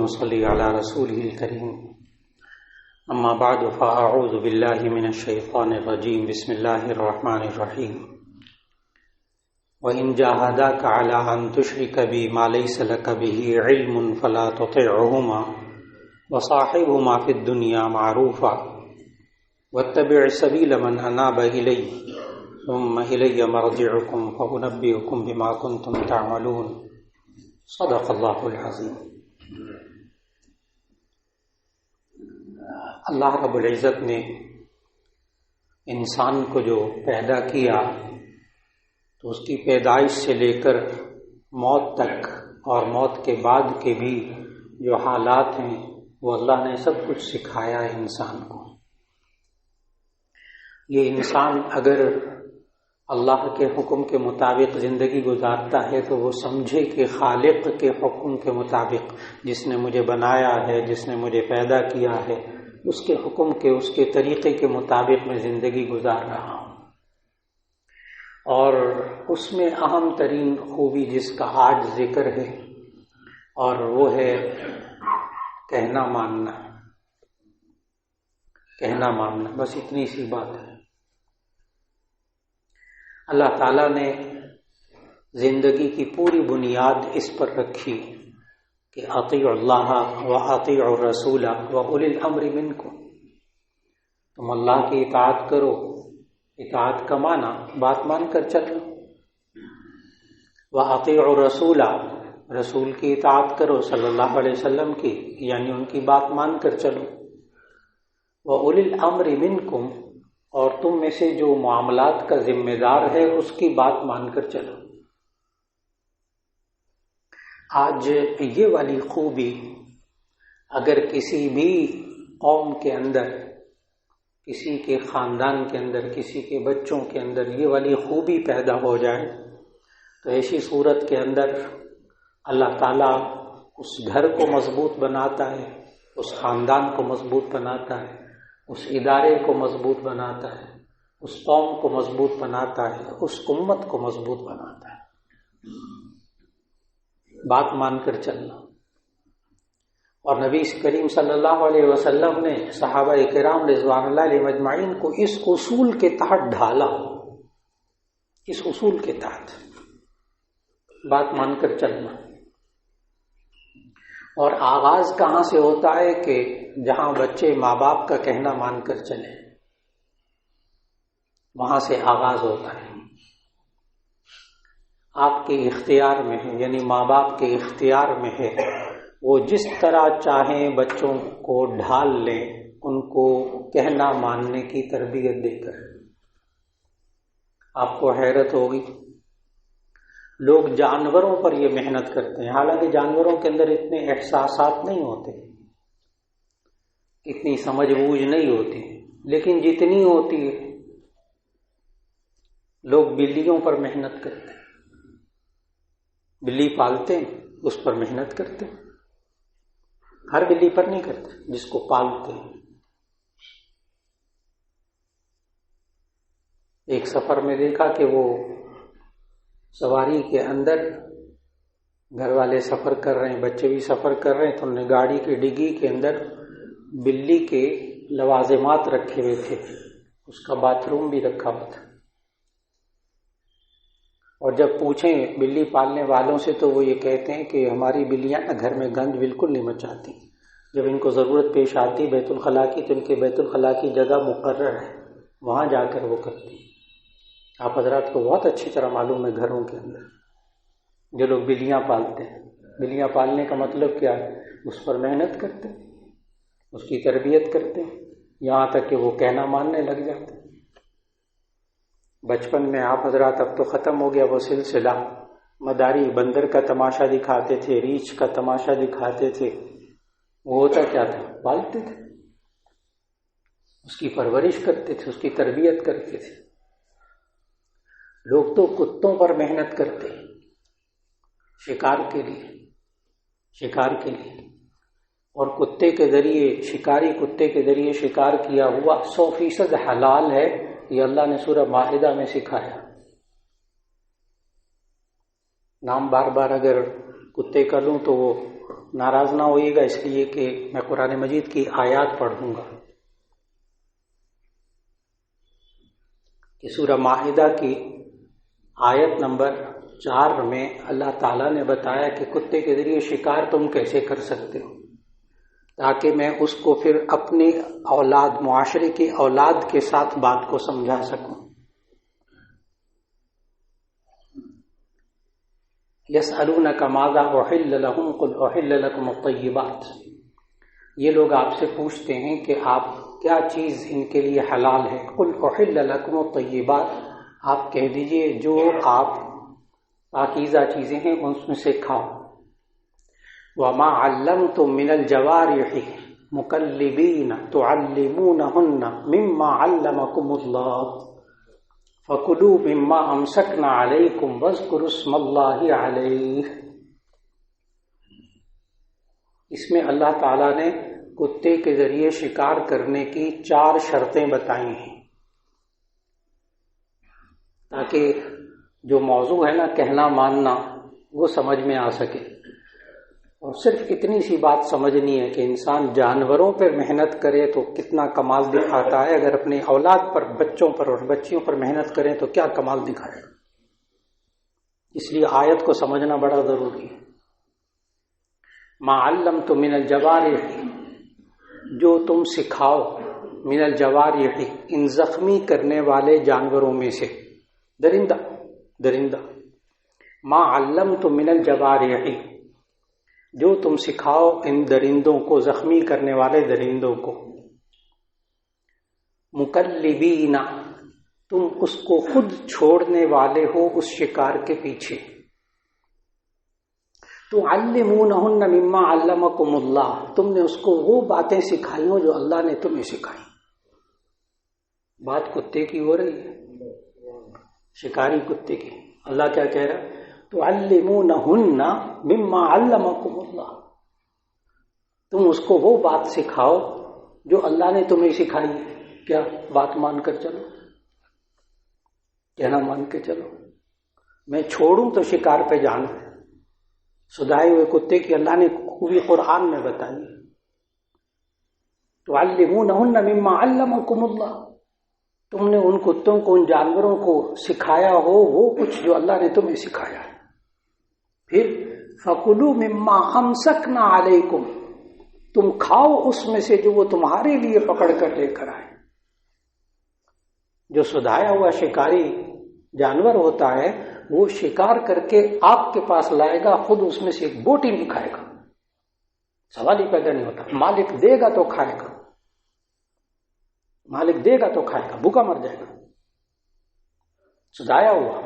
ونصلي على رسوله الكريم أما بعد فأعوذ بالله من الشيطان الرجيم بسم الله الرحمن الرحيم وإن جاهداك على أن تشرك بي ما ليس لك به علم فلا تطعهما وصاحبهما في الدنيا معروفا واتبع سبيل من أناب إلي ثم إلي مرجعكم فأنبئكم بما كنتم تعملون صدق اللہ العظیم۔ اللہ رب العزت نے انسان کو جو پیدا کیا تو اس کی پیدائش سے لے کر موت تک اور موت کے بعد کے بھی جو حالات ہیں وہ اللہ نے سب کچھ سکھایا ہے انسان کو۔ یہ انسان اگر اللہ کے حکم کے مطابق زندگی گزارتا ہے تو وہ سمجھے کہ خالق کے حکم کے مطابق، جس نے مجھے بنایا ہے، جس نے مجھے پیدا کیا ہے، اس کے حکم کے، اس کے طریقے کے مطابق میں زندگی گزار رہا ہوں۔ اور اس میں اہم ترین خوبی جس کا آج ذکر ہے اور وہ ہے کہنا ماننا۔ کہنا ماننا، بس اتنی سی بات ہے۔ اللہ تعالیٰ نے زندگی کی پوری بنیاد اس پر رکھی کہ اطیعوا اللہ و اطیعوا الرسول و اولی الامر منکم، تم اللہ کی اطاعت کرو۔ اطاعت کا معنی بات مان کر چلو، و اطیعوا الرسول، رسول کی اطاعت کرو صلی اللہ علیہ وسلم کی، یعنی ان کی بات مان کر چلو۔ و اولی الامر منکم، اور تم میں سے جو معاملات کا ذمہ دار ہے اس کی بات مان کر چلو۔ آج یہ والی خوبی اگر کسی بھی قوم کے اندر، کسی کے خاندان کے اندر، کسی کے بچوں کے اندر یہ والی خوبی پیدا ہو جائے تو ایسی صورت کے اندر اللہ تعالیٰ اس گھر کو مضبوط بناتا ہے، اس خاندان کو مضبوط بناتا ہے، اس ادارے کو مضبوط بناتا ہے، اس قوم کو مضبوط بناتا ہے، اس امت کو مضبوط بناتا ہے۔ بات مان کر چلنا۔ اور نبی کریم صلی اللہ علیہ وسلم نے صحابہ کرام رضوان اللہ علیہ مجمعین کو اس اصول کے تحت ڈھالا، اس اصول کے تحت بات مان کر چلنا۔ اور آغاز کہاں سے ہوتا ہے کہ جہاں بچے ماں باپ کا کہنا مان کر چلیں، وہاں سے آغاز ہوتا ہے۔ آپ کے اختیار میں ہے، یعنی ماں باپ کے اختیار میں ہے، وہ جس طرح چاہیں بچوں کو ڈھال لیں، ان کو کہنا ماننے کی تربیت دے کر۔ آپ کو حیرت ہوگی، لوگ جانوروں پر یہ محنت کرتے ہیں، حالانکہ جانوروں کے اندر اتنے احساسات نہیں ہوتے، اتنی سمجھ بوجھ نہیں ہوتی، لیکن جتنی ہوتی ہے لوگ بلیوں پر محنت کرتے ہیں، بلی پالتے ہیں اس پر محنت کرتے ہیں، ہر بلی پر نہیں کرتے، جس کو پالتے ہیں۔ ایک سفر میں دیکھا کہ وہ سواری کے اندر گھر والے سفر کر رہے ہیں، بچے بھی سفر کر رہے ہیں، تو انہوں نے گاڑی کی ڈگی کے اندر بلی کے لوازمات رکھے ہوئے تھے، اس کا باتھ روم بھی رکھا ہوا تھا۔ اور جب پوچھیں بلی پالنے والوں سے تو وہ یہ کہتے ہیں کہ ہماری بلیاں نا گھر میں گند بالکل نہیں مچاتی، جب ان کو ضرورت پیش آتی بیت الخلاء کی تو ان کے بیت الخلاء کی جگہ مقرر ہے، وہاں جا کر وہ کرتی ہیں۔ آپ حضرات کو بہت اچھی طرح معلوم ہے گھروں کے اندر جو لوگ بلیاں پالتے ہیں، بلیاں پالنے کا مطلب کیا ہے؟ اس پر محنت کرتے ہیں، اس کی تربیت کرتے ہیں، یہاں تک کہ وہ کہنا ماننے لگ جاتے ہیں۔ بچپن میں آپ حضرات، اب تو ختم ہو گیا وہ سلسلہ، مداری بندر کا تماشا دکھاتے تھے، ریچھ کا تماشا دکھاتے تھے، وہ ہوتا کیا تھا؟ پالتے تھے، اس کی پرورش کرتے تھے، اس کی تربیت کرتے تھے۔ لوگ تو کتوں پر محنت کرتے ہیں شکار کے لیے، شکار کے لیے، اور کتے کے ذریعے، شکاری کتے کے ذریعے شکار کیا ہوا 100% حلال ہے، یہ اللہ نے سورہ مائدہ میں سکھایا۔ نام بار بار اگر کتے کا لوں تو وہ ناراض نہ ہوئیے گا، اس لیے کہ میں قرآن مجید کی آیات پڑھوں گا کہ سورہ مائدہ کی آیت نمبر 4 میں اللہ تعالیٰ نے بتایا کہ کتے کے ذریعے شکار تم کیسے کر سکتے ہو، تاکہ میں اس کو پھر اپنی اولاد، معاشرے کی اولاد کے ساتھ بات کو سمجھا سکوں۔ یسألونک ماذا احل لہم قل احل لکم الطیبات، یہ لوگ آپ سے پوچھتے ہیں کہ آپ کیا چیز ان کے لیے حلال ہے، قل احل لکم الطیبات، آپ کہہ دیجئے جو آپ پاکیزہ چیزیں ہیں ان میں سے کھاؤ۔ وما علمتم من الجوارح مکلبین تعلمونہن مما علمکم اللہ فَكُلُوا مِمَّا أَمْسَكْنَا عَلَيْكُمْ وَاذْكُرُوا اسْمَ اللَّهِ عَلَيْهِ۔ اس میں اللہ تعالیٰ نے کتے کے ذریعے شکار کرنے کی 4 شرطیں بتائی ہیں، تاکہ جو موضوع ہے نا کہنا ماننا وہ سمجھ میں آ سکے۔ اور صرف اتنی سی بات سمجھنی ہے کہ انسان جانوروں پر محنت کرے تو کتنا کمال دکھاتا ہے، اگر اپنی اولاد پر، بچوں پر اور بچیوں پر محنت کریں تو کیا کمال دکھائے گا۔ اس لیے آیت کو سمجھنا بڑا ضروری ہے۔ ما علمتم من الجوارح، جو تم سکھاؤ، من الجوارح، ان زخمی کرنے والے جانوروں میں سے، درندہ، ما علمتم من الجوارح، جو تم سکھاؤ ان درندوں کو، زخمی کرنے والے درندوں کو، مکلبین، تم اس کو خود چھوڑنے والے ہو اس شکار کے پیچھے، تعلمونہن مما علمکم اللہ، تم نے اس کو وہ باتیں سکھائی ہوں جو اللہ نے تمہیں سکھائی۔ بات کتے کی ہو رہی ہے، شکاری کتے کی۔ اللہ کیا کہہ رہا ہے؟ تعلمونہن مما علمکم اللہ، تم اس کو وہ بات سکھاؤ جو اللہ نے تمہیں سکھائی ہے۔ کیا بات مان کر چلو، کہنا مان کے چلو۔ میں چھوڑوں تو شکار پہ جانا، سدھائے ہوئے کتے کی اللہ نے خوبی قرآن میں بتائی۔ تعلمونہن مما علمکم اللہ، تم نے ان کتوں کو، ان جانوروں کو سکھایا ہو وہ کچھ جو اللہ نے تمہیں سکھایا ہے۔ پھر فَكُلُوا مِمَّا أَمْسَكْنَا عَلَيْكُمْ، تم کھاؤ اس میں سے جو وہ تمہارے لیے پکڑ کر لے کر آئے۔ جو سدھایا ہوا شکاری جانور ہوتا ہے وہ شکار کر کے آپ کے پاس لائے گا، خود اس میں سے ایک بوٹی نہیں کھائے گا، سوال ہی پیدا نہیں ہوتا۔ مالک دے گا تو کھائے گا، مالک دے گا تو کھائے گا، بھوکا مر جائے گا۔ سدھایا ہوا،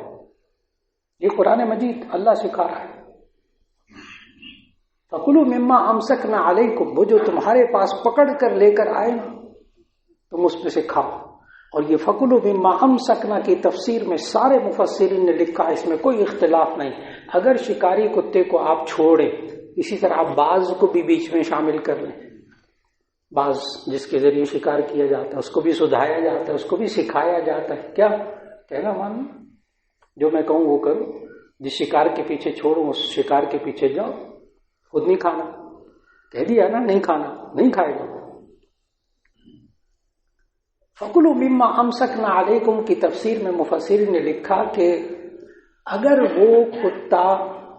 یہ قرآن مجید اللہ سکھا رہا ہے۔ فَكُلُوا مِمَّا أَمْسَكْنَا عَلَيْكُمْ، وہ جو تمہارے پاس پکڑ کر لے کر آئے نا تم اس میں سے کھاؤ۔ اور یہ فَكُلُوا مِمَّا أَمْسَكْنَا کی تفسیر میں سارے مفسرین نے لکھا، اس میں کوئی اختلاف نہیں۔ اگر شکاری کتے کو آپ چھوڑیں، اسی طرح آپ باز کو بھی بیچ میں شامل کر لیں، باز جس کے ذریعے شکار کیا جاتا ہے اس کو بھی سدھایا جاتا ہے، اس کو بھی سکھایا جاتا ہے۔ کیا کہنا مانو، جو میں کہوں وہ کرو، جس شکار کے پیچھے چھوڑوں اس شکار کے پیچھے جاؤ، خود نہیں کھانا، کہہ دیا نا نہیں کھانا، نہیں کھائے گا۔ فَكُلُوا مِمَّا أَمْسَكْنَا عَلَيْكُمْ کی تفسیر میں مفسرین نے لکھا کہ اگر وہ کتا،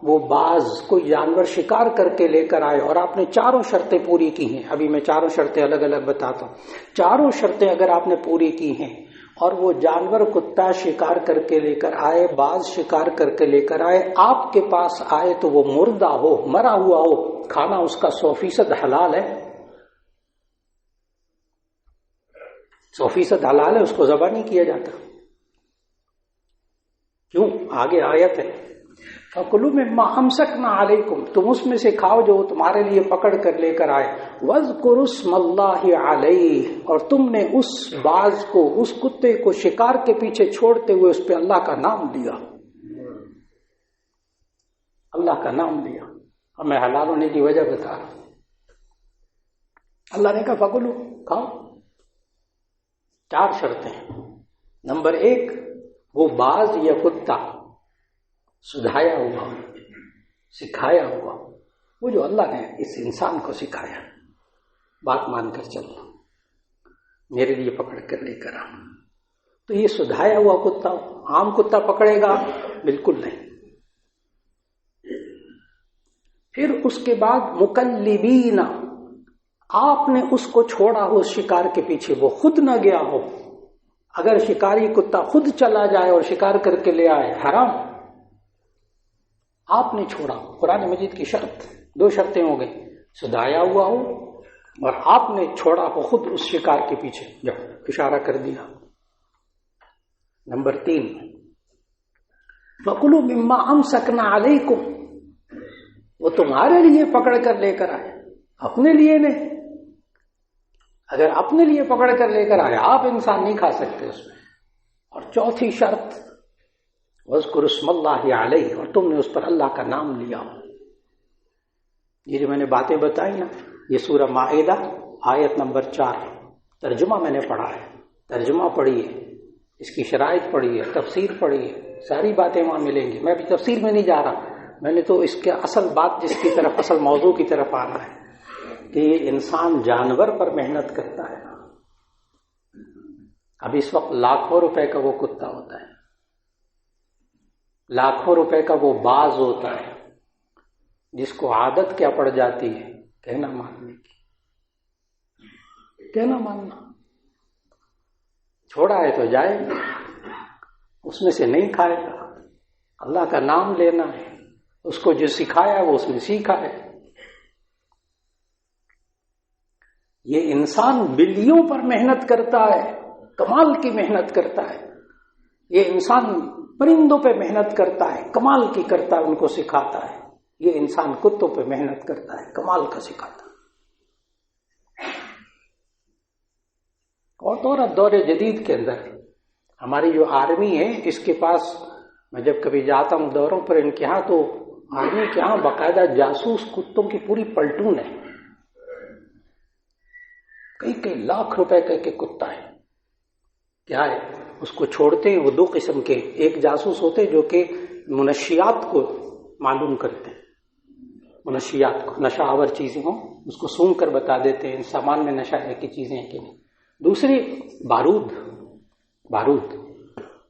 وہ باز، کوئی جانور شکار کر کے لے کر آئے اور آپ نے 4 شرطیں پوری کی ہیں، ابھی میں 4 شرطیں الگ الگ بتاتا ہوں، 4 شرطیں اگر آپ نے پوری کی ہیں اور وہ جانور کتا شکار کر کے لے کر آئے، باز شکار کر کے لے کر آئے، آپ کے پاس آئے تو وہ مردہ ہو، مرا ہوا ہو، کھانا اس کا 100% حلال ہے، 100% حلال ہے، اس کو ذبح نہیں کیا جاتا۔ کیوں؟ آگے آیت ہے فَكُلُوا مِمَّا أَمْسَكْنَا عَلَيْكُمْ، تم اس میں سے کھاؤ جو وہ تمہارے لیے پکڑ کر لے کر آئے، وَاذْكُرُوا اسْمَ اللَّهِ عَلَيْهِ، اور تم نے اس باز کو، اس کتے کو شکار کے پیچھے چھوڑتے ہوئے اس پہ اللہ کا نام لیا، اللہ کا نام لیا۔ اور میں حلال ہونے کی وجہ بتا رہا ہوں، اللہ نے کہا فَكُلُوا، کھاؤ۔ 4 شرطیں۔ نمبر 1، وہ باز یا کتا سدھایا ہوا، سکھایا ہوا، وہ جو اللہ نے اس انسان کو سکھایا، بات مان کر چلنا، میرے لیے پکڑ کر لے کر آ، تو یہ سدھایا ہوا کتا عام کتا پکڑے گا؟ بالکل نہیں۔ پھر اس کے بعد مکلبین، آپ نے اس کو چھوڑا ہو اس شکار کے پیچھے، وہ خود نہ گیا ہو۔ اگر شکاری کتا خود چلا جائے اور شکار کر کے لے آئے، حرام، آپ نے چھوڑا ہو۔ قرآن مجید کی شرط، 2 شرطیں ہو گئی، سدھایا ہوا ہو اور آپ نے چھوڑا ہو خود اس شکار کے پیچھے، جب اشارہ کر دیا۔ نمبر 3، فَكُلُوا مِمَّا أَمْسَكْنَا عَلَيْكُمْ، وہ تمہارے لیے پکڑ کر لے کر آئے، اپنے لیے نہیں۔ اگر اپنے لیے پکڑ کر لے کر آئے، آپ انسان نہیں کھا سکتے اس میں۔ اور چوتھی شرط، وَاذْكُرُوا اسْمَ اللَّهِ عَلَيْهِ، اور تم نے اس پر اللہ کا نام لیا۔ یہ جو میں نے باتیں بتائی نا، یہ سورہ مائدہ آیت نمبر 4، ترجمہ میں نے پڑھا ہے، ترجمہ پڑھیے، اس کی شرائط پڑھیے، تفسیر پڑھیے، ساری باتیں وہاں ملیں گی۔ میں ابھی تفسیر میں نہیں جا رہا، میں نے تو اس کے اصل بات جس کی طرف، اصل موضوع کی طرف آنا ہے کہ یہ انسان جانور پر محنت کرتا ہے۔ اب اس وقت لاکھوں روپے کا وہ کتا ہوتا ہے، لاکھوں روپے کا وہ باز ہوتا ہے، جس کو عادت کیا پڑ جاتی ہے، کہنا ماننے کی، کہنا ماننا۔ چھوڑا ہے تو جائے گا، اس میں سے نہیں کھائے گا، اللہ کا نام لینا ہے، اس کو جو سکھایا وہ اس نے سیکھا ہے۔ یہ انسان بلیوں پر محنت کرتا ہے، کمال کی محنت کرتا ہے۔ یہ انسان پرندوں پہ محنت کرتا ہے، کمال کی کرتا ہے، ان کو سکھاتا ہے۔ یہ انسان کتوں پہ محنت کرتا ہے، کمال کا سکھاتا ہے۔ اور دور جدید کے اندر ہماری جو آرمی ہے، اس کے پاس میں جب کبھی جاتا ہوں دوروں پر ان کے ہاں، تو آرمی کے ہاں باقاعدہ جاسوس کتوں کی پوری پلٹون ہے، کئی لاکھ روپے کا ایک کتا ہے۔ کیا ہے، اس کو چھوڑتے ہیں، وہ 2 قسم کے، ایک جاسوس ہوتے جو کہ منشیات کو معلوم کرتے ہیں، منشیات کو، نشہ آور چیزیں ہوں اس کو سونگ کر بتا دیتے ہیں سامان میں نشہ ہے کی چیزیں ہیں کہ نہیں۔ دوسری بارود،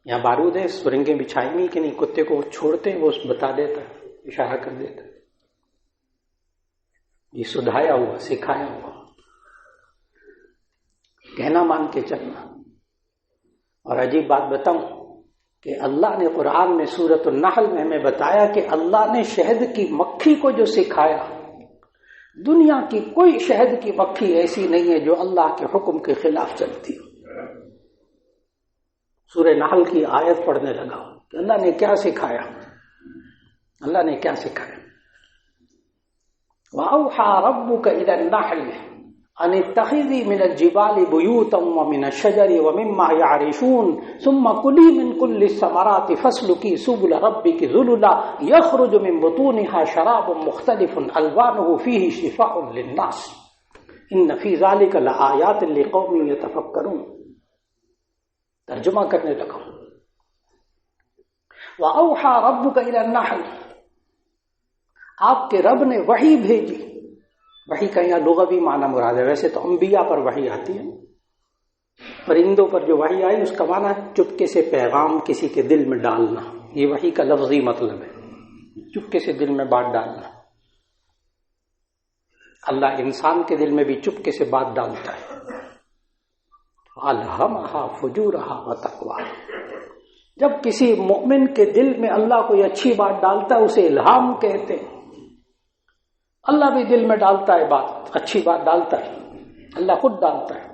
یہاں بارود ہے، سرنگیں بچھائی نہیں کہ نہیں، کتے کو چھوڑتے ہیں، وہ بتا دیتا ہے، اشارہ کر دیتا ہے۔ یہ سدھایا ہوا، سکھایا ہوا، کہنا مان کے چلنا۔ اور عجیب بات بتاؤں کہ اللہ نے قرآن میں سورۃ النحل میں ہمیں بتایا کہ اللہ نے شہد کی مکھی کو جو سکھایا، دنیا کی کوئی شہد کی مکھی ایسی نہیں ہے جو اللہ کے حکم کے خلاف چلتی ہو۔ سورہ نحل کی آیت پڑھنے لگا کہ اللہ نے کیا سکھایا، اللہ نے کیا سکھایا۔ وَأَوْحَى رَبُّكَ إِلَى النَّحْلِ أَنِ اتَّخِذِي مِنَ الْجِبَالِ بُيُوتًا وَمِنَ الشَّجَرِ وَمِمَّا يَعْرِشُونَ ثُمَّ كُلِي مِن كُلِّ الثَّمَرَاتِ فَاسْلُكِي سُبُلَ رَبِّكِ ذُلُلًا يَخْرُجُ مِن بُطُونِهَا شَرَابٌ مُخْتَلِفٌ أَلْوَانُهُ فِيهِ شِفَاءٌ لِلنَّاسِ إِنَّ فِي ذَلِكَ لَآيَاتٍ لِقَوْمٍ يَتَفَكَّرُونَ۔ ترجمہ کرنے لگا۔ وَأَوْحَى رَبُّكَ إِلَى النَّحْلِ، آپ کے رب نے وحی بھیجی۔ وحی کا یہاں لغوی معنی مراد ہے، ویسے تو انبیاء پر وحی آتی ہے، پرندوں پر جو وحی آئی اس کا معنی ہے چپکے سے پیغام کسی کے دل میں ڈالنا، یہ وحی کا لفظی مطلب ہے، چپکے سے دل میں بات ڈالنا۔ اللہ انسان کے دل میں بھی چپکے سے بات ڈالتا ہے۔ الہمہا فجورہا وتقواہا، جب کسی مومن کے دل میں اللہ کوئی اچھی بات ڈالتا ہے اسے الہام کہتے ہیں۔ اللہ بھی دل میں ڈالتا ہے بات، اچھی بات ڈالتا ہے، اللہ خود ڈالتا ہے۔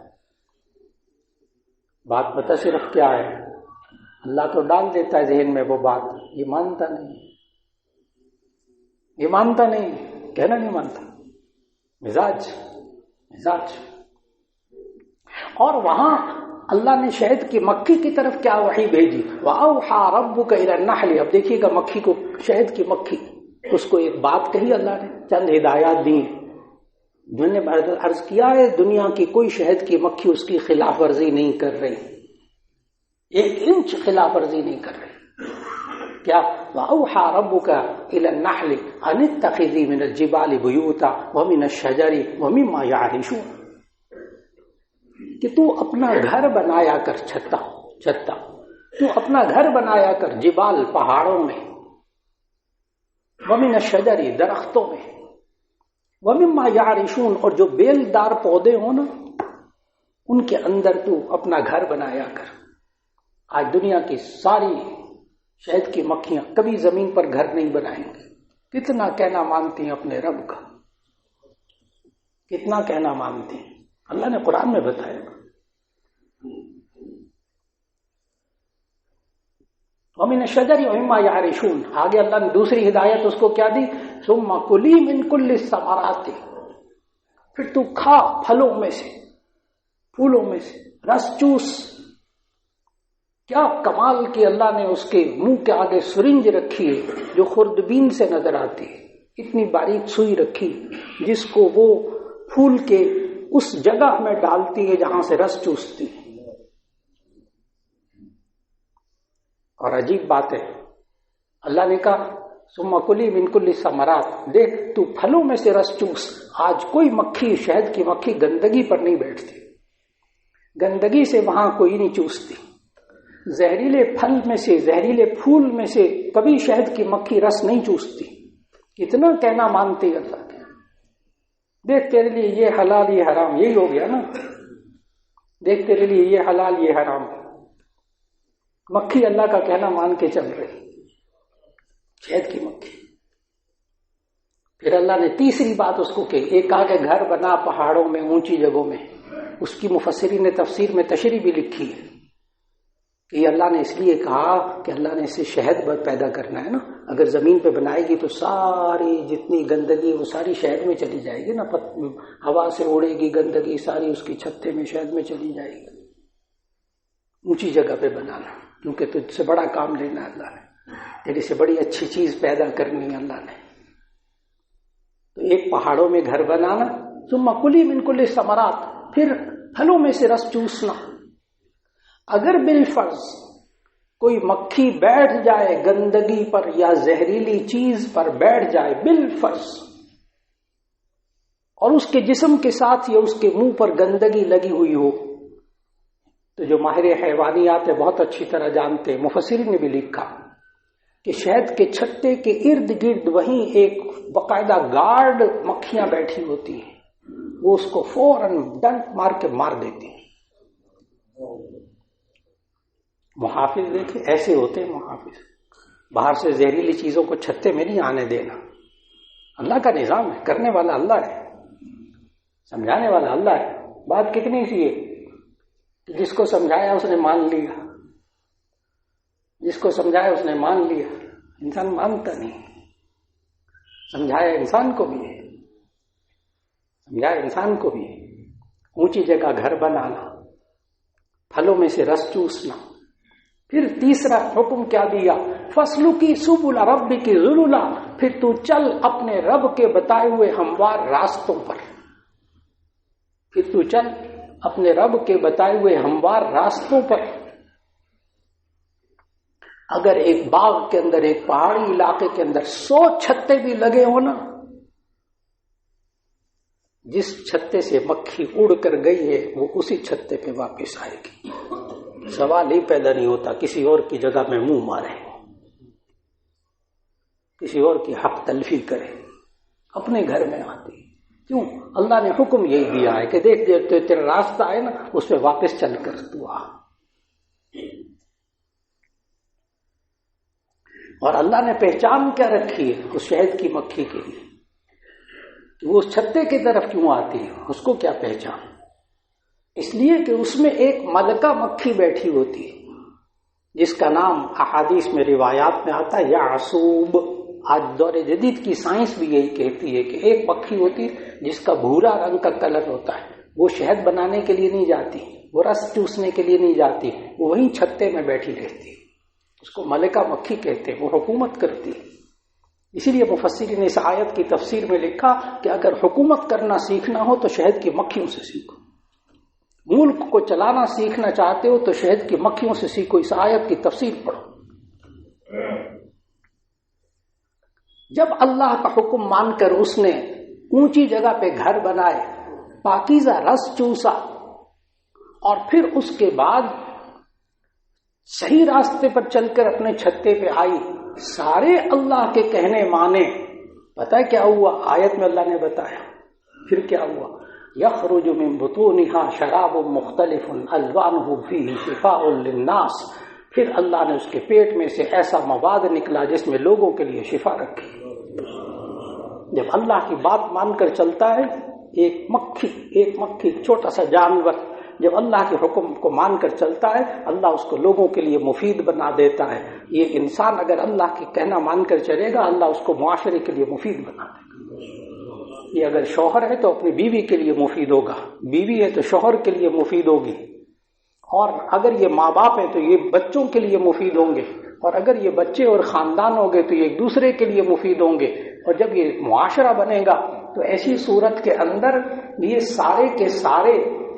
بات پتہ صرف کیا ہے، اللہ تو ڈال دیتا ہے ذہن میں وہ بات، یہ مانتا نہیں، یہ مانتا نہیں، کہنا نہیں مانتا، مزاج۔ اور وہاں اللہ نے شہد کی مکھی کی طرف کیا وحی بھیجی، وَأَوْحَى رَبُّكَ إِلَى النَّحْلِ۔ اب دیکھیے گا مکھی کو، شہد کی مکھی، اس کو ایک بات کہی اللہ نے، چند ہدایات دی۔ میں نے عرض کیا ہے دنیا کی کوئی شہد کی مکھی اس کی خلاف ورزی نہیں کر رہی، 1 انچ خلاف ورزی نہیں کر رہی۔ کیا وَأَوْحَى رَبُّكَ إِلَى النَّحْلِ أَنِ اتَّخِذِي مِنَ الْجِبَالِ بُيُوتًا وَمِنَ الشَّجَرِ وَمِمَّا يَعْرِشُونَ، کہ تو اپنا گھر بنایا کر چھتا تو اپنا گھر بنایا کر جبال پہاڑوں میں، وَمِنَ الشَّجَرِ درختوں میں، وَمِمَّا يَعْرِشُونَ اور جو بیل دار پودے ہوں نا ان کے اندر تو اپنا گھر بنایا کر۔ آج دنیا کی ساری شہد کی مکھیاں کبھی زمین پر گھر نہیں بنائیں گی، کتنا کہنا مانتی ہیں اپنے رب کا، کتنا کہنا مانتی ہیں، اللہ نے قرآن میں بتایا۔ وَمِنَ الشَّجَرِ وَمِمَّا يَعْرِشُونَ، آگے اللہ نے دوسری ہدایت اس کو کیا دی؟ ثُمَّ كُلِي مِن كُلِّ الثَّمَرَاتِ، پھر تو کھا پھلوں میں سے، پھولوں میں سے، رس چوس۔ کیا کمال کی اللہ نے اس کے منہ کے آگے سرنج رکھی ہے جو خوردبین سے نظر آتی ہے، اتنی باریک سوئی رکھی جس کو وہ پھول کے اس جگہ میں ڈالتی ہے جہاں سے رس چوستی ہے۔ اور عجیب بات ہے، اللہ نے کہا ثم کلی من کل الثمرات، دیکھ تو پھلوں میں سے رس چوس۔ آج کوئی مکھی، شہد کی مکھی گندگی پر نہیں بیٹھتی، گندگی سے وہاں کوئی نہیں چوستی، زہریلے پھل میں سے، زہریلے پھول میں سے کبھی شہد کی مکھی رس نہیں چوستی۔ کتنا کہنا مانتی ہے اللہ کے، دیکھ تیرے لیے یہ حلال یہ حرام، یہی ہو گیا نا، دیکھ تیرے لیے یہ حلال یہ حرام، مکھی اللہ کا کہنا مان کے چل رہی، شہد کی مکھی۔ پھر اللہ نے تیسری بات اس کو کہی، ایک کہا کہ گھر بنا پہاڑوں میں، اونچی جگہوں میں، اس کی مفسرین نے تفسیر میں تشریح بھی لکھی ہے کہ یہ اللہ نے اس لیے کہا کہ اللہ نے اسے شہد پیدا کرنا ہے نا، اگر زمین پہ بنائے گی تو ساری جتنی گندگی وہ ساری شہد میں چلی جائے گی نا، ہوا سے اڑے گی گندگی ساری اس کی چھتے میں شہد میں چلی جائے گی۔ اونچی جگہ پہ بنانا، کیونکہ تجھ سے بڑا کام لینا ہے اللہ نے، تیرے سے بڑی اچھی چیز پیدا کرنی ہے اللہ نے۔ تو ایک پہاڑوں میں گھر بنانا، ثم کلی من کل الثمرات، پھر پھلوں میں سے رس چوسنا۔ اگر بالفرض کوئی مکھی بیٹھ جائے گندگی پر یا زہریلی چیز پر بیٹھ جائے بالفرض، اور اس کے جسم کے ساتھ یا اس کے منہ پر گندگی لگی ہوئی ہو، تو جو ماہر حیوانیات ہے بہت اچھی طرح جانتے ہیں، مفسرین نے بھی لکھا کہ شہد کے چھتے کے ارد گرد وہیں ایک باقاعدہ گارڈ مکھیاں بیٹھی ہوتی ہیں، وہ اس کو فوراً ڈنک مار کے مار دیتی ہیں۔ محافظ دیکھیں ایسے ہوتے ہیں محافظ، باہر سے زہریلی چیزوں کو چھتے میں نہیں آنے دینا، اللہ کا نظام ہے، کرنے والا اللہ ہے، سمجھانے والا اللہ ہے۔ بات کتنی سی ہے کہ جس کو سمجھایا اس نے مان لیا، جس کو سمجھایا اس نے مان لیا، انسان مانتا نہیں، سمجھایا انسان کو بھی ہے، سمجھایا انسان کو بھی ہے۔ اونچی جگہ گھر بنانا، پھلوں میں سے رس چوسنا۔ پھر تیسرا حکم کیا دیا؟ فَاسْلُكِي سُبُلَ رَبِّكِ ذُلُلًا، پھر تو چل اپنے رب کے بتائے ہوئے ہموار راستوں پر، پھر تو چل اپنے رب کے بتائے ہوئے ہموار راستوں پر۔ اگر ایک باغ کے اندر، ایک پہاڑی علاقے کے اندر 100 چھتے بھی لگے ہو نا، جس چھتے سے مکھی اڑ کر گئی ہے وہ اسی چھتے پہ واپس آئے گی، سوال ہی پیدا نہیں ہوتا کسی اور کی جگہ میں منہ مارے، کسی اور کی حق تلفی کرے، اپنے گھر میں آتی۔ کیوں؟ اللہ نے حکم یہی دیا ہے کہ دیکھ تیرا راستہ ہے نا اس پہ واپس چل کر تو آ۔ اور اللہ نے پہچان کیا رکھی ہے اس شہد کی مکھی کے لیے، وہ اس چھتے کی طرف کیوں آتی ہے، اس کو کیا پہچان؟ اس لیے کہ اس میں ایک ملکہ مکھی بیٹھی ہوتی ہے جس کا نام احادیث میں روایات میں آتا ہے یعصوب۔ آج دور جدید کی سائنس بھی یہی کہتی ہے کہ ایک مکھی ہوتی ہے جس کا بھورا رنگ کا کلر ہوتا ہے، وہ شہد بنانے کے لیے نہیں جاتی، وہ رس چوسنے کے لیے نہیں جاتی، وہ وہیں چھتے میں بیٹھی رہتی ہے، اس کو ملکہ مکھی کہتے ہیں، وہ حکومت کرتی ہے۔ اسی لیے مفسرین نے اس آیت کی تفسیر میں لکھا کہ اگر حکومت کرنا سیکھنا ہو تو شہد کی مکھیوں سے سیکھو، ملک کو چلانا سیکھنا چاہتے ہو تو شہد کی مکھیوں سے سیکھو، اس آیت کی تفسیر پڑھو۔ جب اللہ کا حکم مان کر اس نے اونچی جگہ پہ گھر بنائے، پاکیزہ رس چوسا، اور پھر اس کے بعد صحیح راستے پر چل کر اپنے چھتے پہ آئی، سارے اللہ کے کہنے مانے، پتہ ہے کیا ہوا؟ آیت میں اللہ نے بتایا پھر کیا ہوا، یخرج من بطونها شراب مختلف الوانه فیہ شفاء للناس، پھر اللہ نے اس کے پیٹ میں سے ایسا مواد نکلا جس میں لوگوں کے لیے شفا رکھی۔ جب اللہ کی بات مان کر چلتا ہے، ایک مکھی چھوٹا سا جانور جب اللہ کے حکم کو مان کر چلتا ہے، اللہ اس کو لوگوں کے لیے مفید بنا دیتا ہے۔ یہ انسان اگر اللہ کی کہنا مان کر چلے گا، اللہ اس کو معاشرے کے لیے مفید بنا دے گا۔ یہ اگر شوہر ہے تو اپنی بیوی کے لیے مفید ہوگا، بیوی ہے تو شوہر کے لیے مفید ہوگی، اور اگر یہ ماں باپ ہیں تو یہ بچوں کے لیے مفید ہوں گے، اور اگر یہ بچے اور خاندان ہوں گے تو یہ ایک دوسرے کے لیے مفید ہوں گے، اور جب یہ معاشرہ بنے گا تو ایسی صورت کے اندر یہ سارے کے سارے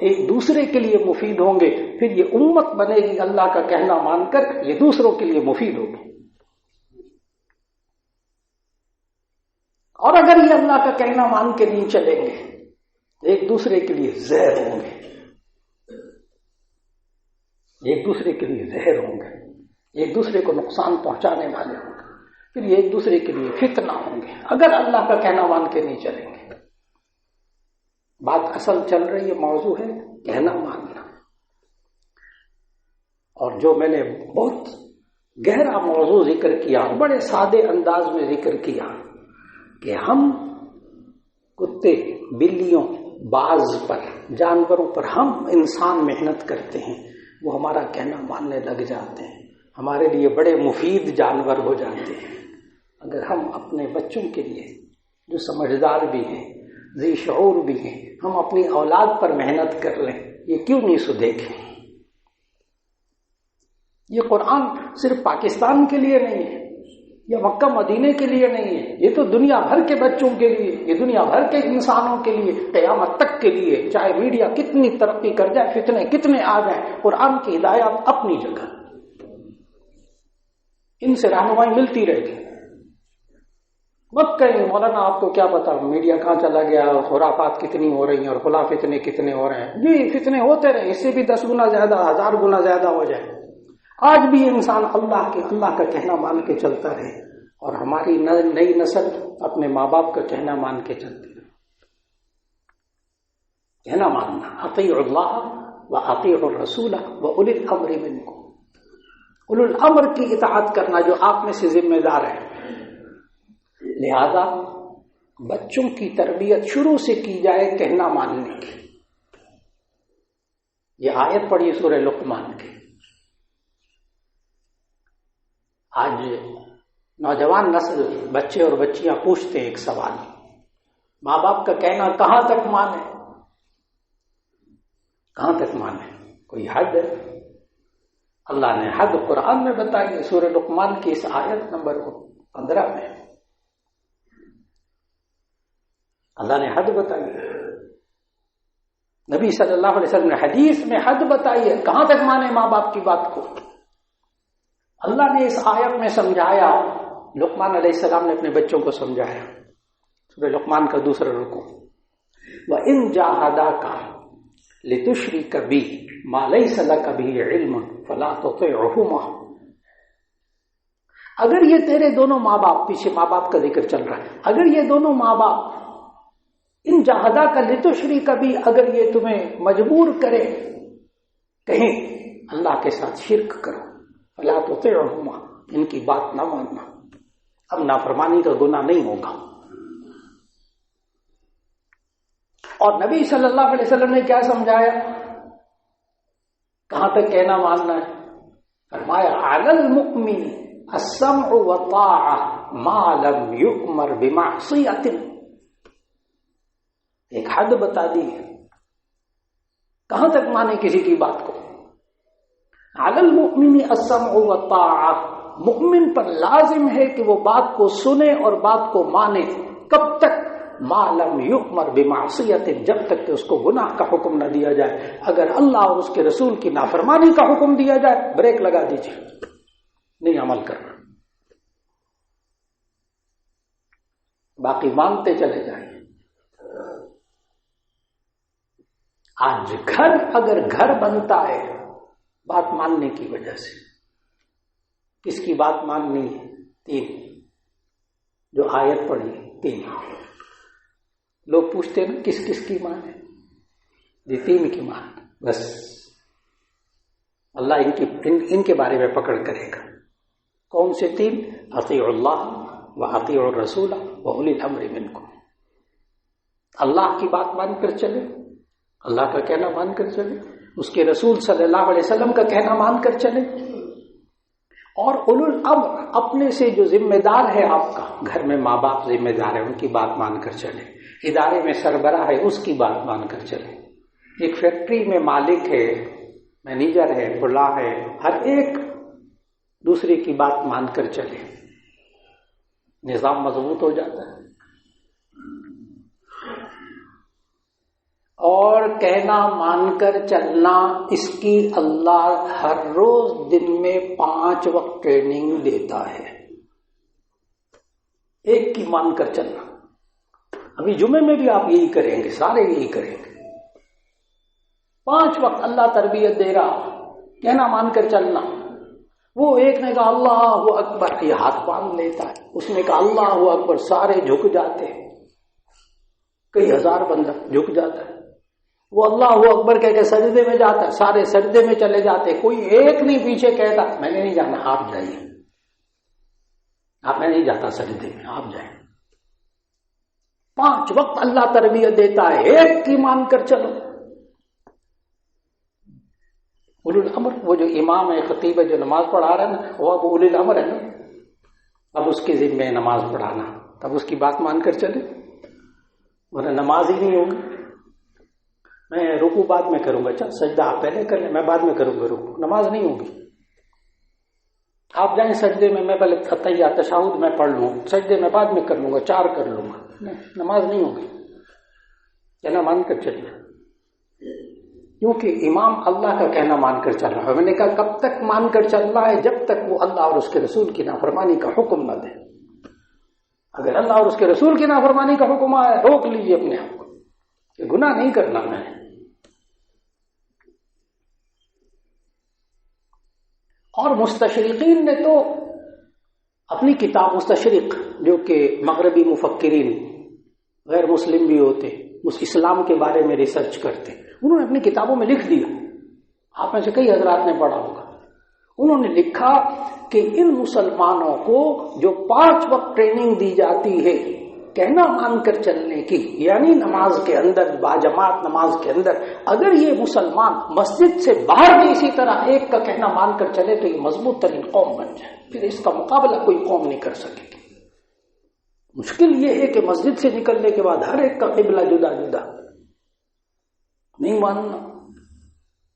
ایک دوسرے کے لیے مفید ہوں گے، پھر یہ امت بنے گی اللہ کا کہنا مان کر، یہ دوسروں کے لیے مفید ہوگی۔ اور اگر یہ اللہ کا کہنا مان کے نہیں چلیں گے، ایک دوسرے کے لیے زہر ہوں گے، ایک دوسرے کے لیے زہر ہوں گے، ایک دوسرے کو نقصان پہنچانے والے ہوں گے، پھر یہ ایک دوسرے کے لیے فتنہ ہوں گے اگر اللہ کا کہنا مان کے نہیں چلیں گے۔ بات اصل چل رہی ہے، موضوع ہے کہنا ماننا، اور جو میں نے بہت گہرا موضوع ذکر کیا، بڑے سادے انداز میں ذکر کیا کہ ہم کتے، بلیوں، باز پر، جانوروں پر ہم انسان محنت کرتے ہیں، وہ ہمارا کہنا ماننے لگ جاتے ہیں، ہمارے لیے بڑے مفید جانور ہو جاتے ہیں۔ اگر ہم اپنے بچوں کے لیے جو سمجھدار بھی ہیں، ذی شعور بھی ہیں، ہم اپنی اولاد پر محنت کر لیں، یہ کیوں نہیں سو دیکھیں؟ یہ قرآن صرف پاکستان کے لیے نہیں ہے، یا مکہ مدینے کے لیے نہیں ہے، یہ تو دنیا بھر کے بچوں کے لیے، یہ دنیا بھر کے انسانوں کے لیے، قیامت تک کے لیے، چاہے میڈیا کتنی ترقی کر جائے، فتنے کتنے آ جائیں، قرآن کی ہدایات اپنی جگہ، ان سے رہنمائی ملتی رہے گی۔ مت کہیں مولانا آپ کو کیا پتا میڈیا کہاں چلا گیا، خرافات کتنی ہو رہی ہیں اور خلا فتنے کتنے ہو رہے ہیں۔ جی فتنے ہوتے رہے، اس سے بھی 10 گنا زیادہ، 1000 گنا زیادہ ہو جائے، آج بھی انسان اللہ کا کہنا مان کے چلتا رہے، اور ہماری نئی نسل اپنے ماں باپ کا کہنا مان کے چلتی رہے۔ کہنا ماننا، اطیعوا اللہ و اطیعوا الرسول و اولی الامر منکم، اولو الامر کی اطاعت کرنا جو آپ میں سے ذمہ دار ہے۔ لہذا بچوں کی تربیت شروع سے کی جائے کہنا ماننے کی۔ یہ آیت پڑھی سورہ لقمان کی۔ آج نوجوان نسل، بچے اور بچیاں پوچھتے ہیں ایک سوال، ماں باپ کا کہنا کہاں تک مانے؟ کہاں تک مانے؟ کوئی حد ہے؟ اللہ نے حد قرآن میں بتائی ہے، سورہ لقمان کی اس آیت نمبر 15 میں اللہ نے حد بتائی ہے، نبی صلی اللہ علیہ وسلم نے حدیث میں حد بتائی ہے، کہاں تک مانے ماں باپ کی بات کو۔ اللہ نے اس آیت میں سمجھایا، لقمان علیہ السلام نے اپنے بچوں کو سمجھایا، سورہ لقمان کا دوسرا رکوع، وَإِن جَاهَدَاكَ لِتُشْرِكَ بِي مَا لَيْسَ لَكَ بِهِ عِلْمٌ فَلَا تُطِعْهُمَا۔ اگر یہ تیرے دونوں ماں باپ، پیچھے ماں باپ کا ذکر چل رہا ہے، اگر یہ دونوں ماں باپ ان جہدا کا لتشرک بھی، اگر یہ تمہیں مجبور کرے کہیں اللہ کے ساتھ شرک کرو، فلا تطعهما، ان کی بات نہ ماننا، اب نافرمانی کا گناہ نہیں ہوگا۔ اور نبی صلی اللہ علیہ وسلم نے کیا سمجھایا، کہاں تک کہنا ماننا ہے؟ فرمایا علی المؤمن السمع والطاعة ما لم يؤمر بمعصیۃ، ایک حد بتا دی ہے، کہاں تک مانے کسی کی بات کو۔ علی المؤمن السمع والطاعة، مؤمن پر لازم ہے کہ وہ بات کو سنے اور بات کو مانے، کب تک؟ ما لم یؤمر بمعصیۃ، جب تک کہ اس کو گناہ کا حکم نہ دیا جائے۔ اگر اللہ اور اس کے رسول کی نافرمانی کا حکم دیا جائے، بریک لگا دیجیے، نہیں عمل کرنا۔ باقی مانتے چلے جائیں۔ آج اگر گھر بنتا ہے بات ماننے کی وجہ سے، کس کی بات ماننی ہے؟ 3 جو آیت پڑھی 3 لوگ پوچھتے ہیں نا کس کس کی مان ہے؟ یہ 3 کی مان، بس اللہ ان کے بارے میں پکڑ کرے گا۔ کون سے 3؟ اطیعوا اللہ واطیعوا الرسول واولی الامر منکم۔ اللہ کی بات مان کر چلے، اللہ کا کہنا مان کر چلے، اس کے رسول صلی اللہ علیہ وسلم کا کہنا مان کر چلے، اور اولو الامر اپنے سے جو ذمہ دار ہے آپ کا، گھر میں ماں باپ ذمہ دار ہے، ان کی بات مان کر چلے، ادارے میں سربراہ ہے اس کی بات مان کر چلے، ایک فیکٹری میں مالک ہے، مینیجر ہے، فلاں ہے، ہر ایک دوسرے کی بات مان کر چلے، نظام مضبوط ہو جاتا ہے۔ اور کہنا مان کر چلنا، اس کی اللہ ہر روز دن میں 5 وقت ٹریننگ دیتا ہے۔ ایک کی مان کر چلنا، ابھی جمعے میں بھی آپ یہی کریں گے، سارے یہی کریں گے۔ 5 وقت اللہ تربیت دے رہا، کہنا مان کر چلنا۔ وہ ایک نے کہا اللہ اکبر، یہ ہاتھ باندھ لیتا ہے، اس نے کہا اللہ اکبر، سارے جھک جاتے ہیں، کئی ہزار بندہ جھک جاتا ہے۔ وہ اللہ اکبر کہہ کے سجدے میں جاتا ہے، سارے سجدے میں چلے جاتے، کوئی ایک نہیں پیچھے کہتا میں نے نہیں جانا، آپ جائیے، آپ میں نہیں جاتا سجدے میں، آپ جائیں۔ 5 وقت اللہ تربیت دیتا ہے، ایک کی مان کر چلو۔ اولو الامر، وہ جو امام ہے، خطیب ہے، جو نماز پڑھا رہا ہے نا، وہ اب اولو الامر ہے نا، اب اس کے ذمہ ہے نماز پڑھانا، تب اس کی بات مان کر چلے، ورنہ نماز ہی نہیں ہوگی۔ میں رکوع بعد میں کروں گا، اچھا سجدہ آپ پہلے کر لیں، میں بعد میں کروں گا رکوع، نماز نہیں ہوگی۔ آپ جائیں سجدے میں پہلے تحیات تشہد میں پڑھ لوں، سجدے میں بعد میں کر لوں گا، 4 کر لوں گا، نماز نہیں ہوگی۔ کہنا مان کر چلیے، کیونکہ امام اللہ کا کہنا مان کر چل رہا ہے۔ میں نے کہا کب تک مان کر چلنا ہے؟ جب تک وہ اللہ اور اس کے رسول کی نافرمانی کا حکم نہ دے۔ اگر اللہ اور اس کے رسول کی نافرمانی کا حکم آیا، روک لیجیے اپنے آپ کو کہ گناہ نہیں کرنا میں۔ اور مستشرقین نے تو اپنی کتاب، مستشرق جو کہ مغربی مفکرین غیر مسلم بھی ہوتے، اسلام کے بارے میں ریسرچ کرتے، انہوں نے اپنی کتابوں میں لکھ دیا، آپ میں سے کئی حضرات نے پڑھا ہوگا، انہوں نے لکھا کہ ان مسلمانوں کو جو 5 وقت ٹریننگ دی جاتی ہے کہنا مان کر چلنے کی، یعنی نماز کے اندر، باجماعت نماز کے اندر، اگر یہ مسلمان مسجد سے باہر بھی اسی طرح ایک کا کہنا مان کر چلے تو یہ مضبوط ترین قوم بن جائے، پھر اس کا مقابلہ کوئی قوم نہیں کر سکے گی۔ مشکل یہ ہے کہ مسجد سے نکلنے کے بعد ہر ایک کا قبلہ جدا جدا، نہیں ماننا،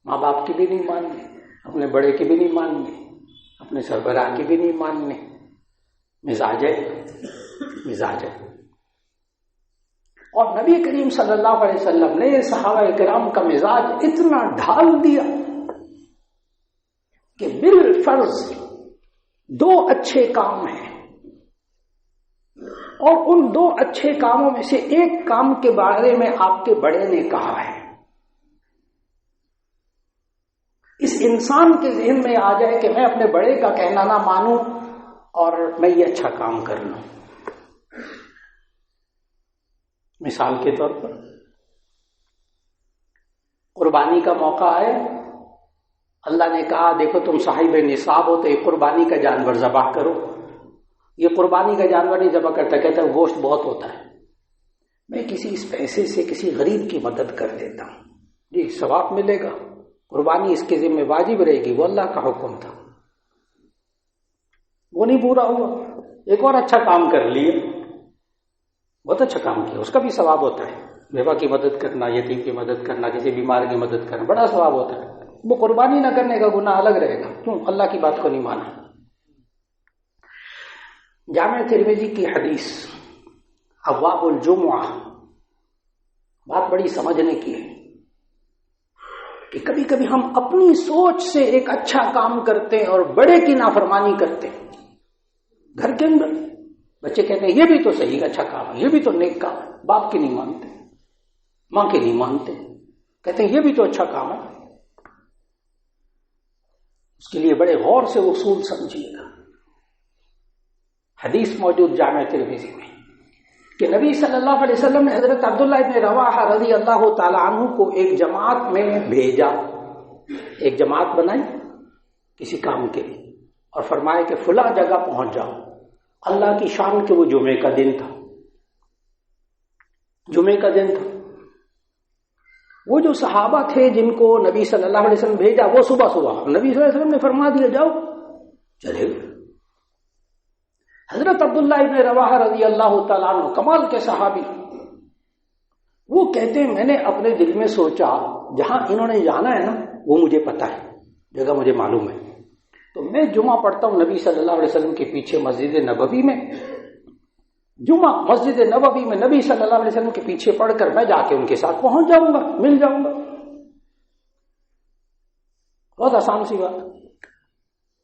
ماں باپ کی بھی نہیں ماننی، اپنے بڑے کی بھی نہیں ماننی، اپنے سربراہ کی بھی نہیں ماننی، مزاج ہے۔ اور نبی کریم صلی اللہ علیہ وسلم نے صحابہ کرام کا مزاج اتنا ڈھال دیا کہ بالفرض 2 اچھے کام ہیں، اور ان 2 اچھے کاموں میں سے ایک کام کے بارے میں آپ کے بڑے نے کہا ہے، اس انسان کے ذہن میں آ جائے کہ میں اپنے بڑے کا کہنا نہ مانوں اور میں یہ اچھا کام کر لوں۔ مثال کے طور پر قربانی کا موقع ہے، اللہ نے کہا دیکھو تم صاحب نصاب ہو تو ایک قربانی کا جانور ذبح کرو، یہ قربانی کا جانور نہیں ذبح کرتا، کہتا ہے گوشت بہت ہوتا ہے، میں کسی اس پیسے سے کسی غریب کی مدد کر دیتا ہوں، جی ثواب ملے گا، قربانی اس کے ذمہ واجب رہے گی، وہ اللہ کا حکم تھا، وہ نہیں پورا ہوا، ایک اور اچھا کام کر لیے، بہت اچھا کام کیا، اس کا بھی ثواب ہوتا ہے، بیوہ کی مدد کرنا، یتیم کی مدد کرنا، کسی بیمار کی مدد کرنا، بڑا ثواب ہوتا ہے، وہ قربانی نہ کرنے کا گناہ الگ رہے گا، کیوں؟ اللہ کی بات کو نہیں مانا۔ جامع ترمذی کی حدیث ابواب الجمعہ، بات بڑی سمجھنے کی ہے کہ کبھی کبھی ہم اپنی سوچ سے ایک اچھا کام کرتے ہیں اور بڑے کی نافرمانی کرتے ہیں، گھر کے اندر بچے کہتے ہیں یہ بھی تو صحیح اچھا کام ہے، یہ بھی تو نیک کام ہے، باپ کی نہیں مانتے، ماں کے نہیں مانتے، کہتے ہیں یہ بھی تو اچھا کام ہے۔ اس کے لیے بڑے غور سے اصول سمجھیے گا۔ حدیث موجود جامع ترمذی میں کہ نبی صلی اللہ علیہ وسلم نے حضرت عبداللہ ابن رواحہ رضی اللہ تعالی عنہ کو ایک جماعت میں بھیجا، ایک جماعت بنائی کسی کام کے لیے، اور فرمایا کہ فلاں جگہ پہنچ جاؤ۔ اللہ کی شان کے وہ جمعے کا دن تھا، جمعے کا دن تھا۔ وہ جو صحابہ تھے جن کو نبی صلی اللہ علیہ وسلم بھیجا، وہ صبح صبح نبی صلی اللہ علیہ وسلم نے فرما دیا جاؤ، چلے گئے۔ حضرت عبداللہ ابن رواحہ رضی اللہ تعالیٰ عنہ کمال کے صحابی، وہ کہتے ہیں میں نے اپنے دل میں سوچا جہاں انہوں نے جانا ہے نا وہ مجھے پتا ہے، جگہ مجھے معلوم ہے، تو میں جمعہ پڑھتا ہوں نبی صلی اللہ علیہ وسلم کے پیچھے مسجد نبوی میں، جمعہ مسجد نبوی میں نبی صلی اللہ علیہ وسلم کے پیچھے پڑھ کر میں جا کے ان کے ساتھ پہنچ جاؤں گا، مل جاؤں گا۔ بہت آسان سی بات،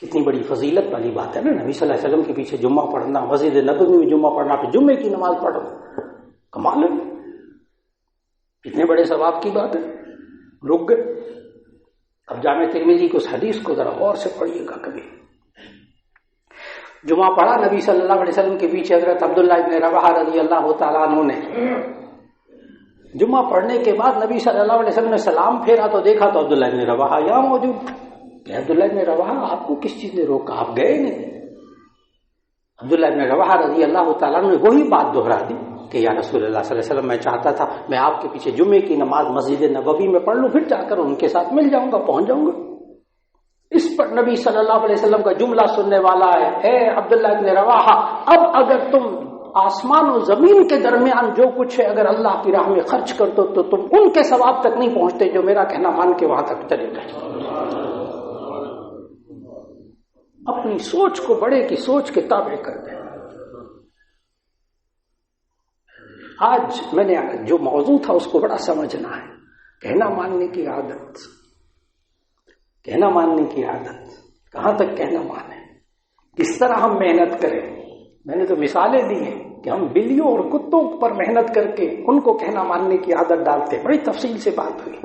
کتنی بڑی فضیلت والی بات ہے نا، نبی صلی اللہ علیہ وسلم کے پیچھے جمعہ پڑھنا، مسجد نبوی میں جمعہ پڑھنا، پھر جمعے کی نماز پڑھو، کمال ہے، کتنے بڑے ثواب کی بات ہے۔ رک گئے۔ اب جامع ترمذی کو اس حدیث کو ذرا غور سے پڑھیے گا کبھی۔ جمعہ پڑھا نبی صلی اللہ علیہ وسلم کے پیچھے حضرت عبداللہ ابن رواحہ رضی اللہ تعالیٰ عنہ نے۔ جمعہ پڑھنے کے بعد نبی صلی اللہ علیہ وسلم نے سلام پھیرا تو دیکھا تو عبداللہ ابن رواحہ یہاں موجود۔ کہ عبداللہ ابن رواحہ آپ کو کس چیز نے روکا، آپ گئے نہیں؟ عبداللہ ابن رواحہ رضی اللہ تعالیٰ عنہ نے وہی بات دہرا دی کہ یا رسول اللہ صلی اللہ علیہ وسلم میں چاہتا تھا میں آپ کے پیچھے جمعے کی نماز مسجد نبوی میں پڑھ لوں، پھر جا کر ان کے ساتھ مل جاؤں گا، پہنچ جاؤں گا۔ اس پر نبی صلی اللہ علیہ وسلم کا جملہ سننے والا ہے، اے عبداللہ ابن رواحہ، اب اگر تم آسمان و زمین کے درمیان جو کچھ ہے اگر اللہ کی راہ میں خرچ کر دو تو تم ان کے ثواب تک نہیں پہنچتے جو میرا کہنا مان کے وہاں تک چلے گئے۔ اپنی سوچ کو بڑے کی سوچ کے تابع کر دیں۔ آج میں نے جو موضوع تھا اس کو بڑا سمجھنا ہے، کہنا ماننے کی عادت، کہنا ماننے کی عادت، کہاں تک کہنا مانے، کس طرح ہم محنت کریں۔ میں نے تو مثالیں دی ہیں کہ ہم بلیوں اور کتوں پر محنت کر کے ان کو کہنا ماننے کی عادت ڈالتے، بڑی تفصیل سے بات ہوئی۔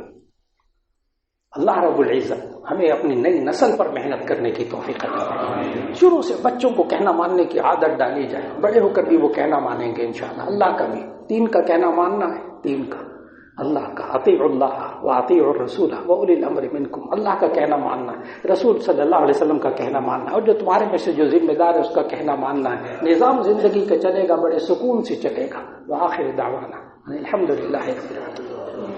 اللہ رب العزت ہمیں اپنی نئی نسل پر محنت کرنے کی توفیق عطا فرمائے۔ شروع سے بچوں کو کہنا ماننے کی عادت ڈالی جائے، بڑے ہو کر بھی وہ کہنا مانیں گے انشاءاللہ۔ اللہ کا بھی دین کا کہنا ماننا ہے، دین کا، اللہ کا، اطیعوا اللہ واطیعوا الرسول واولی الامر منکم، اللہ کا کہنا ماننا ہے، رسول صلی اللہ علیہ وسلم کا کہنا ماننا ہے، اور جو تمہارے میں سے جو ذمہ دار ہے اس کا کہنا ماننا ہے۔ نظام زندگی کا چلے گا، بڑے سکون سے چلے گا۔ وآخر دعوانا الحمدللہ رب العالمین۔